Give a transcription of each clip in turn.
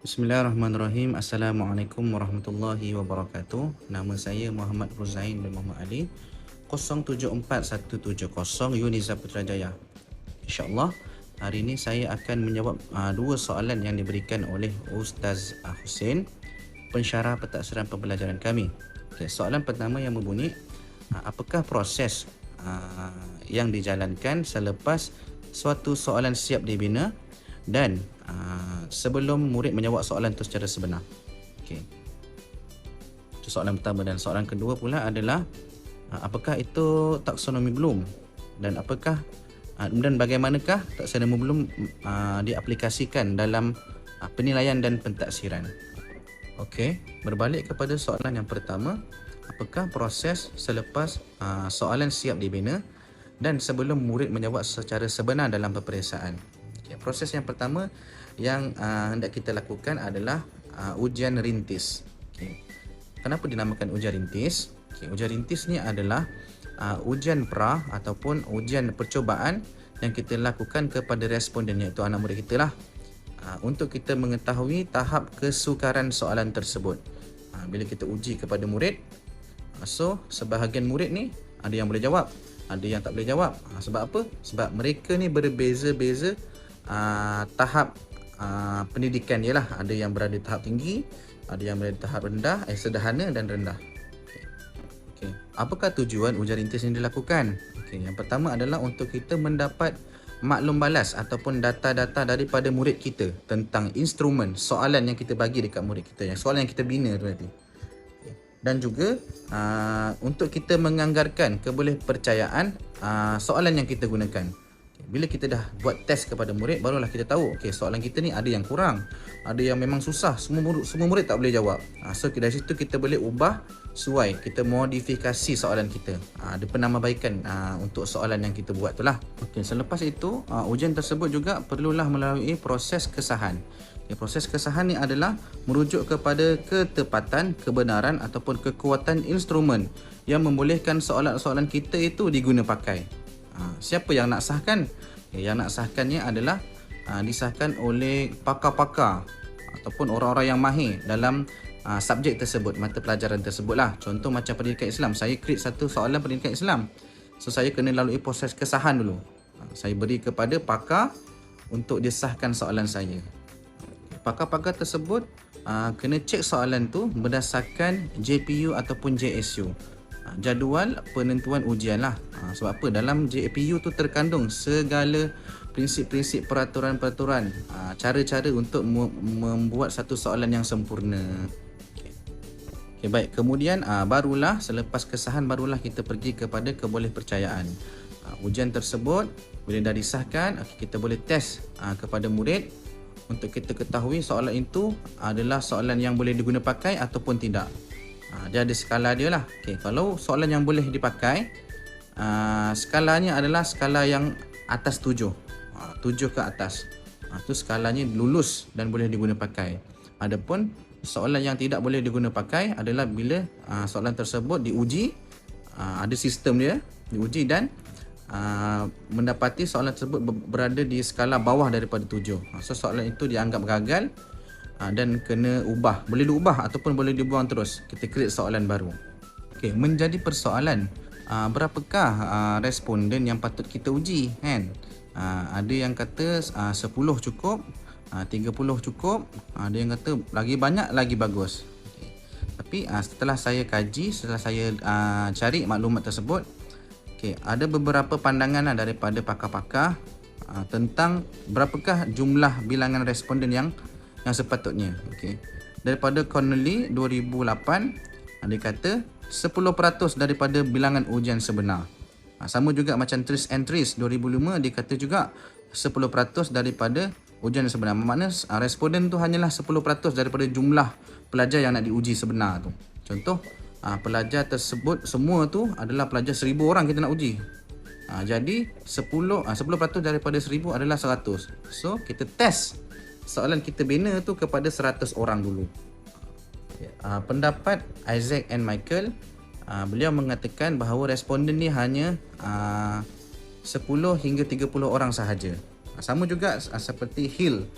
Bismillahirrahmanirrahim. Assalamualaikum warahmatullahi wabarakatuh. Nama saya Muhammad Ruzain bin Muhammad Ali, 074170 Yuniza Putrajaya. InsyaAllah hari ini saya akan menjawab dua soalan yang diberikan oleh Ustaz Hussein, pensyarah pentaksiran pembelajaran kami. Okay, soalan pertama yang berbunyi, apakah proses yang dijalankan selepas suatu soalan siap dibina dan sebelum murid menjawab soalan itu secara sebenar. Okey. Itu soalan pertama, dan soalan kedua pula adalah apakah itu taksonomi Bloom dan apakah dan bagaimanakah taksonomi Bloom diaplikasikan dalam penilaian dan pentaksiran. Okey, berbalik kepada soalan yang pertama, apakah proses selepas soalan siap dibina dan sebelum murid menjawab secara sebenar dalam peperiksaan. Okay, proses yang pertama yang hendak kita lakukan adalah ujian rintis. Okay. Kenapa dinamakan ujian rintis? Okay, ujian rintis ni adalah ujian pra ataupun ujian percubaan yang kita lakukan kepada responden, iaitu anak murid kita lah, untuk kita mengetahui tahap kesukaran soalan tersebut. Bila kita uji kepada murid, so sebahagian murid ni ada yang boleh jawab, ada yang tak boleh jawab. Sebab apa? Sebab mereka ni berbeza-beza tahap pendidikan dia lah. Ada yang berada di tahap tinggi, ada yang berada di tahap rendah, sederhana dan rendah. Okay. Apakah tujuan ujian rintis ini dilakukan? Okay. Yang pertama adalah untuk kita mendapat maklum balas ataupun data-data daripada murid kita tentang instrumen soalan yang kita bagi dekat murid kita, yang soalan yang kita bina tu nanti. Dan juga untuk kita menganggarkan kebolehpercayaan soalan yang kita gunakan. Bila kita dah buat test kepada murid, barulah kita tahu, okey, soalan kita ni ada yang kurang, ada yang memang susah, semua murid tak boleh jawab. So dari situ kita boleh ubah sesuai, kita modifikasi soalan kita. Ada penambahbaikan untuk soalan yang kita buat tu lah. Okey, selepas itu ujian tersebut juga perlulah melalui proses kesahan. Okay, proses kesahan ni adalah merujuk kepada ketepatan, kebenaran ataupun kekuatan instrumen yang membolehkan soalan-soalan kita itu diguna pakai. Siapa yang nak sahkan? Yang nak sahkannya adalah disahkan oleh pakar-pakar ataupun orang-orang yang mahir dalam subjek tersebut, mata pelajaran tersebut lah. Contoh macam pendidikan Islam, saya create satu soalan pendidikan Islam, so saya kena lalui proses kesahan dulu. Saya beri kepada pakar untuk disahkan soalan saya. Pakar-pakar tersebut kena cek soalan tu berdasarkan JPU ataupun JSU, jadual penentuan ujian lah. Sebab apa? Dalam JPU tu terkandung segala prinsip-prinsip peraturan-peraturan, cara-cara untuk membuat satu soalan yang sempurna. Okay, baik. Kemudian barulah selepas kesahan, barulah kita pergi kepada kebolehpercayaan. Ujian tersebut bila dah disahkan, kita boleh test kepada murid untuk kita ketahui soalan itu adalah soalan yang boleh diguna pakai ataupun tidak. Dia ada skala dia lah. Okay, kalau soalan yang boleh dipakai, skalanya adalah skala yang atas 7, 7 ke atas. Itu skalanya lulus dan boleh diguna pakai. Adapun soalan yang tidak boleh diguna pakai adalah bila soalan tersebut diuji, ada sistem dia, diuji dan mendapati soalan tersebut berada di skala bawah daripada 7. So soalan itu dianggap gagal dan kena ubah. Boleh diubah ataupun boleh dibuang terus. Kita create soalan baru. Okey, menjadi persoalan, berapakah responden yang patut kita uji, kan? Ada yang kata 10 cukup, 30 cukup, ada yang kata lagi banyak lagi bagus. Okay. Tapi setelah saya kaji, setelah saya cari maklumat tersebut, okay, ada beberapa pandangan daripada pakar-pakar tentang berapakah jumlah bilangan responden yang sepatutnya. Okay. Daripada Connolly 2008, dia kata 10% daripada bilangan ujian sebenar. Sama juga macam Tris and Tris 2005, dia kata juga 10% daripada ujian sebenar. Maknanya responden tu hanyalah 10% daripada jumlah pelajar yang nak diuji sebenar tu. Contoh, pelajar tersebut semua tu adalah pelajar 1000 orang kita nak uji. Jadi 10% daripada 1000 adalah 100. So kita test soalan kita bina tu kepada 100 orang dulu. Pendapat Isaac and Michael, beliau mengatakan bahawa responden ni hanya 10 hingga 30 orang sahaja. Sama juga seperti Hill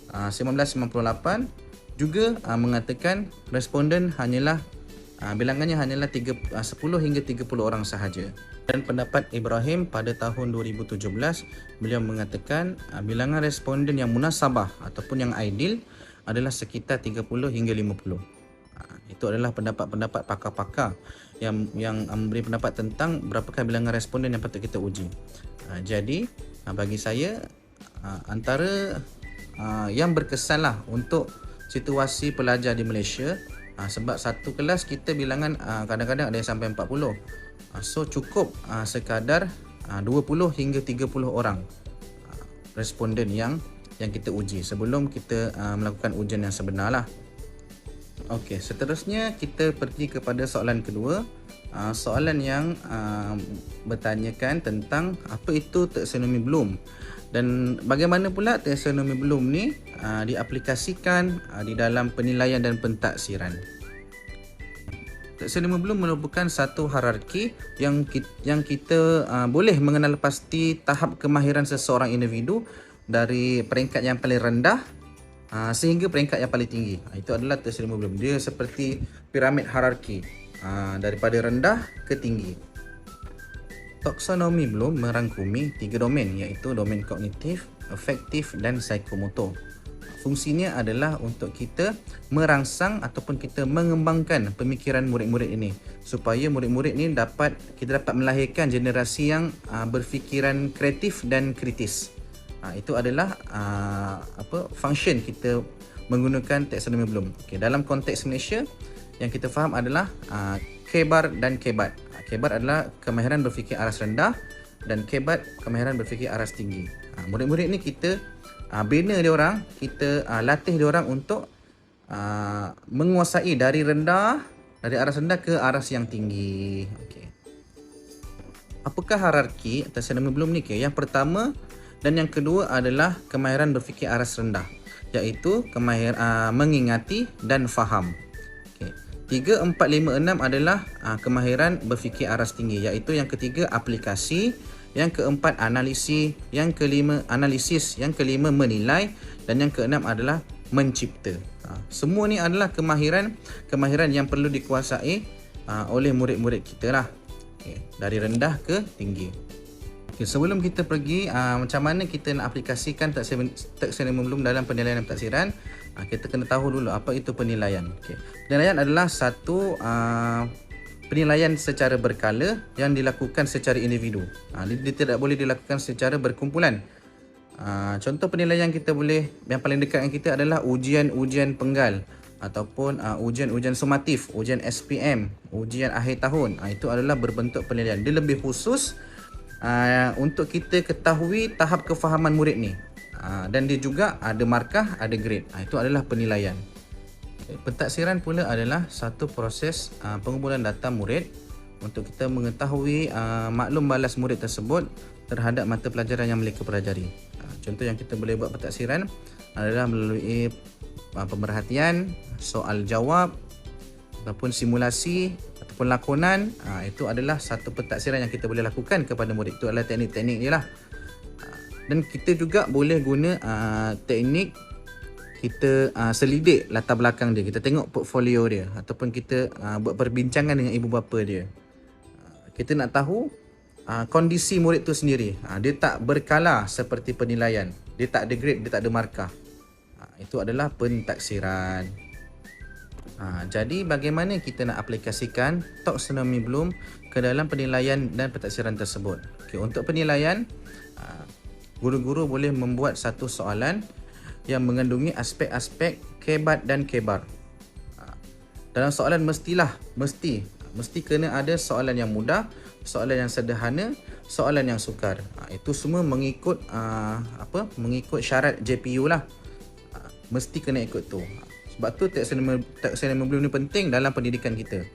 1998, juga mengatakan responden hanyalah bilangannya hanyalah 10 hingga 30 orang sahaja. Dan pendapat Ibrahim pada tahun 2017, beliau mengatakan bilangan responden yang munasabah ataupun yang ideal adalah sekitar 30 hingga 50. Itu adalah pendapat-pendapat pakar-pakar yang memberi pendapat tentang berapakah bilangan responden yang patut kita uji. Jadi bagi saya antara yang berkesanlah untuk situasi pelajar di Malaysia, sebab satu kelas kita bilangan kadang-kadang ada yang sampai 40. So cukup sekadar 20 hingga 30 orang responden yang kita uji sebelum kita melakukan ujian yang sebenar lah. Okey, seterusnya kita pergi kepada soalan kedua. Soalan yang bertanyakan tentang apa itu taksonomi Bloom dan bagaimana pula taksonomi Bloom ni diaplikasikan di dalam penilaian dan pentaksiran. Taksonomi Bloom merupakan satu hierarki yang kita boleh mengenal pasti tahap kemahiran seseorang individu dari peringkat yang paling rendah sehingga peringkat yang paling tinggi. Itu adalah taksonomi Bloom. Dia seperti piramid hierarki daripada rendah ke tinggi. Taksonomi Bloom merangkumi 3 domain, iaitu domain kognitif, afektif dan psikomotor. Fungsinya adalah untuk kita merangsang ataupun kita mengembangkan pemikiran murid-murid ini supaya murid-murid ini kita dapat melahirkan generasi yang berfikiran kreatif dan kritis. Itu adalah function kita menggunakan taksonomi Bloom. Okay, dalam konteks Malaysia yang kita faham adalah KBAR dan KBAT. KBAR adalah kemahiran berfikir aras rendah dan KBAT kemahiran berfikir aras tinggi. Murid-murid ni kita bina dia orang, kita latih dia orang untuk menguasai dari aras rendah ke aras yang tinggi. Okey. Apakah hierarki taksonomi Bloom ni? Yang pertama dan yang kedua adalah kemahiran berfikir aras rendah, iaitu kemahiran mengingati dan faham. 3, 4, 5, 6 adalah kemahiran berfikir aras tinggi, iaitu yang ketiga aplikasi, yang keempat analisis, yang kelima menilai dan yang keenam adalah mencipta. Semua ni adalah kemahiran yang perlu dikuasai oleh murid-murid kita lah. Dari rendah ke tinggi. Sebelum kita pergi macam mana kita nak aplikasikan taksonomi Bloom dalam penilaian dan pentaksiran, kita kena tahu dulu apa itu penilaian. Penilaian adalah satu penilaian secara berkala yang dilakukan secara individu. Dia tidak boleh dilakukan secara berkumpulan. Contoh penilaian yang paling dekat dengan kita adalah ujian penggal ataupun ujian sumatif, ujian SPM, ujian akhir tahun. Itu adalah berbentuk penilaian. Dia lebih khusus untuk kita ketahui tahap kefahaman murid ni. Dan dia juga ada markah, ada grade. Itu adalah penilaian. Pentaksiran pula adalah satu proses pengumpulan data murid untuk kita mengetahui maklum balas murid tersebut terhadap mata pelajaran yang mereka pelajari. Contoh yang kita boleh buat pentaksiran adalah melalui pemerhatian, soal jawab ataupun simulasi ataupun lakonan. Itu adalah satu pentaksiran yang kita boleh lakukan kepada murid. Itu adalah teknik-teknik dia lah. Dan kita juga boleh guna teknik kita selidik latar belakang dia. Kita tengok portfolio dia ataupun kita buat perbincangan dengan ibu bapa dia. Kita nak tahu kondisi murid tu sendiri. Dia tak berkala seperti penilaian. Dia tak ada grade, dia tak ada markah. Itu adalah pentaksiran. Jadi bagaimana kita nak aplikasikan taksonomi Bloom ke dalam penilaian dan pentaksiran tersebut? Untuk penilaian, guru-guru boleh membuat satu soalan yang mengandungi aspek-aspek KBAT dan KBAR. Dalam soalan mesti kena ada soalan yang mudah, soalan yang sederhana, soalan yang sukar. Itu semua mengikut syarat JPU lah. Mesti kena ikut tu. Sebab tu taksonomi Bloom ni penting dalam pendidikan kita.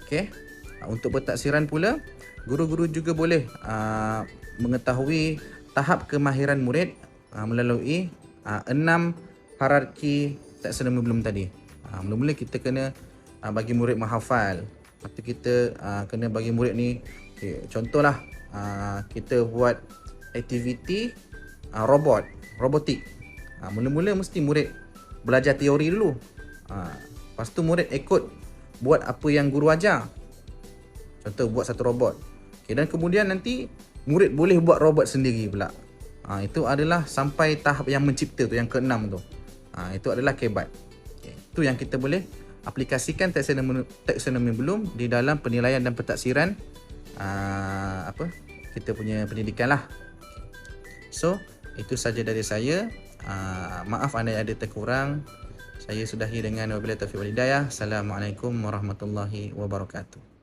Okey. Untuk pentaksiran pula, guru-guru juga boleh mengetahui tahap kemahiran murid melalui 6 hierarki taksonomi Bloom tadi. Mula-mula kita kena bagi murid menghafal. Lepas tu kita kena bagi murid ni, contohlah kita buat aktiviti robotik. Mula-mula mesti murid belajar teori dulu. Lepas tu murid ikut buat apa yang guru ajar. Contoh buat satu robot. Okay, dan kemudian nanti murid boleh buat robot sendiri pula. Itu adalah sampai tahap yang mencipta tu, yang ke-6 tu. Itu adalah kebat. Okay. Itu yang kita boleh aplikasikan taksonomi belum di dalam penilaian dan pentadsiran kita punya pendidikan lah. So, itu saja dari saya. Maaf andai ada terkurang. Saya sudahi dengan wabillahi taufiq wal hidayah. Assalamualaikum warahmatullahi wabarakatuh.